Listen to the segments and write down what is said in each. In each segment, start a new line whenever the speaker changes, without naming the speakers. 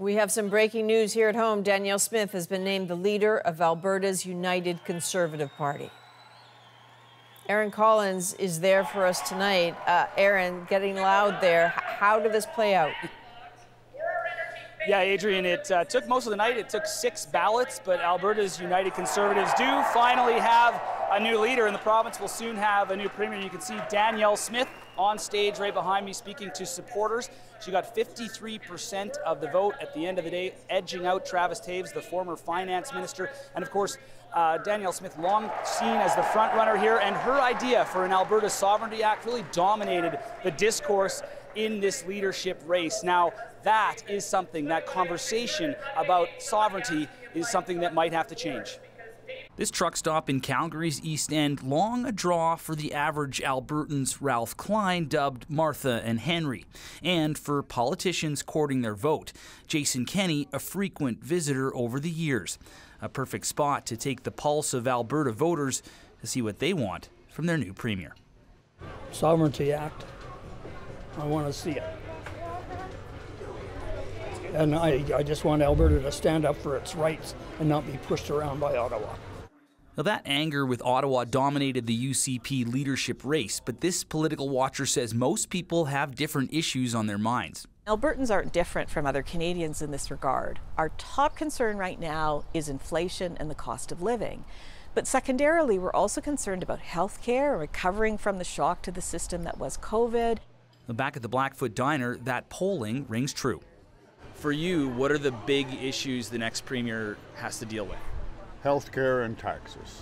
We have some breaking news here at home. Danielle Smith has been named the leader of Alberta's United Conservative Party. Aaron Collins is there for us tonight. Aaron, getting loud there. How did this play out?
Yeah, Adrienne, it took most of the night. It took 6 ballots, but Alberta's United Conservatives do finally have a new leader, and the province will soon have a new premier. You can see Danielle Smith on stage right behind me speaking to supporters. She got 53% of the vote at the end of the day, edging out Travis Taves, the former finance minister. And of course, Danielle Smith, long seen as the front runner here, and her idea for an Alberta Sovereignty Act really dominated the discourse in this leadership race. Now, that is something, that conversation about sovereignty is something that might have to change.
This truck stop in Calgary's East End, long a draw for the average Albertans Ralph Klein, dubbed Martha and Henry, and for politicians courting their vote. Jason Kenney, a frequent visitor over the years. A perfect spot to take the pulse of Alberta voters to see what they want from their new premier.
Sovereignty Act. I want to see it. And I just want Alberta to stand up for its rights and not be pushed around by Ottawa.
Now, that anger with Ottawa dominated the UCP leadership race, but this political watcher says most people have different issues on their minds.
Albertans aren't different from other Canadians in this regard. Our top concern right now is inflation and the cost of living. But secondarily, we're also concerned about health care, recovering from the shock to the system that was COVID.
Back at the Blackfoot Diner, that polling rings true. For you, what are the big issues the next premier has to deal with?
Healthcare and taxes,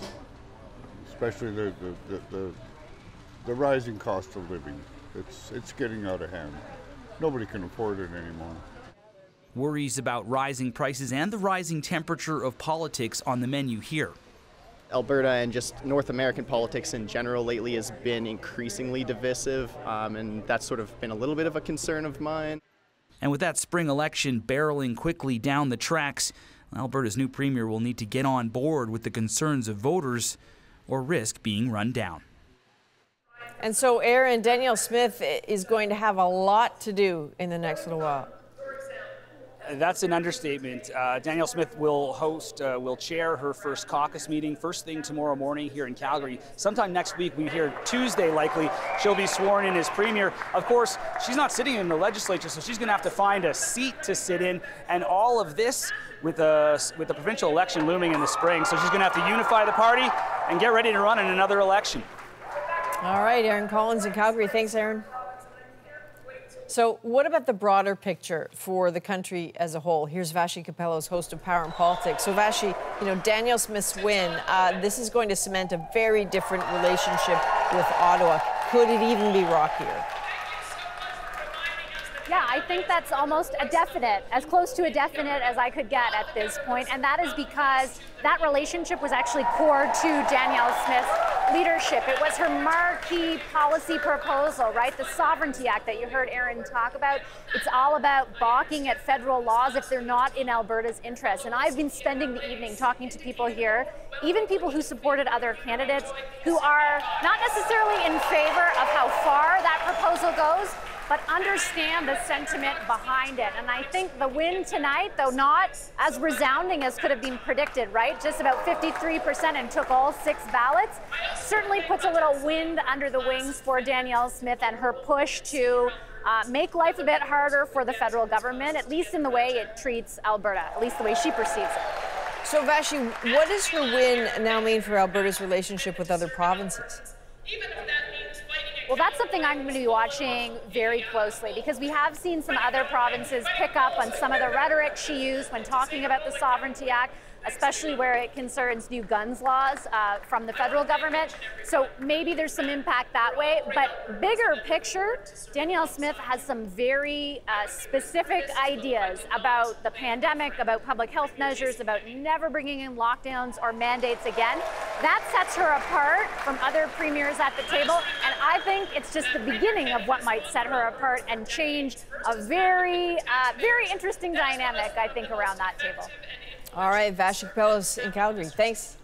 especially the rising cost of living. It's getting out of hand. Nobody can afford it anymore.
Worries about rising prices and the rising temperature of politics on the menu here.
Alberta and just North American politics in general lately has been increasingly divisive, and that's sort of been a little bit of a concern of mine.
And with that spring election barreling quickly down the tracks, Alberta's new premier will need to get on board with the concerns of voters or risk being run down.
And so, Aaron, Danielle Smith is going to have a lot to do in the next little while.
That's an understatement. Danielle Smith will chair her first caucus meeting first thing tomorrow morning here in Calgary. Sometime next week, we hear Tuesday likely, she'll be sworn in as premier. Of course, she's not sitting in the legislature, so she's going to have to find a seat to sit in, and all of this with the provincial election looming in the spring. So she's going to have to unify the party and get ready to run in another election.
All right, Aaron Collins in Calgary. Thanks, Aaron. So what about the broader picture for the country as a whole? Here's Vashi Capellos, host of Power and Politics. So Vashi, Danielle Smith's win, this is going to cement a very different relationship with Ottawa. Could it even be rockier?
Yeah, I think that's almost a definite, as close to a definite as I could get at this point. And that is because that relationship was actually core to Danielle Smith's leadership. It was her marquee policy proposal, right? The Sovereignty Act that you heard Aaron talk about. It's all about balking at federal laws if they're not in Alberta's interest. And I've been spending the evening talking to people here, even people who supported other candidates who are not necessarily in favor of how far that proposal goes, but understand the sentiment behind it. And I think the win tonight, though not as resounding as could have been predicted, right? Just about 53% and took all 6 ballots, certainly puts a little wind under the wings for Danielle Smith and her push to make life a bit harder for the federal government, at least in the way it treats Alberta, at least the way she perceives it.
So Vashi, what does her win now mean for Alberta's relationship with other provinces?
Well, that's something I'm going to be watching very closely, because we have seen some other provinces pick up on some of the rhetoric she used when talking about the Sovereignty Act, especially where it concerns new guns laws from the federal government. So maybe there's some impact that way. But bigger picture, Danielle Smith has some very specific ideas about the pandemic, about public health measures, about never bringing in lockdowns or mandates again. That sets her apart from other premiers at the table. And I think it's just the beginning of what might set her apart and change a very interesting dynamic, I think, around that table.
All right, Vashi Capellos in Calgary. Thanks.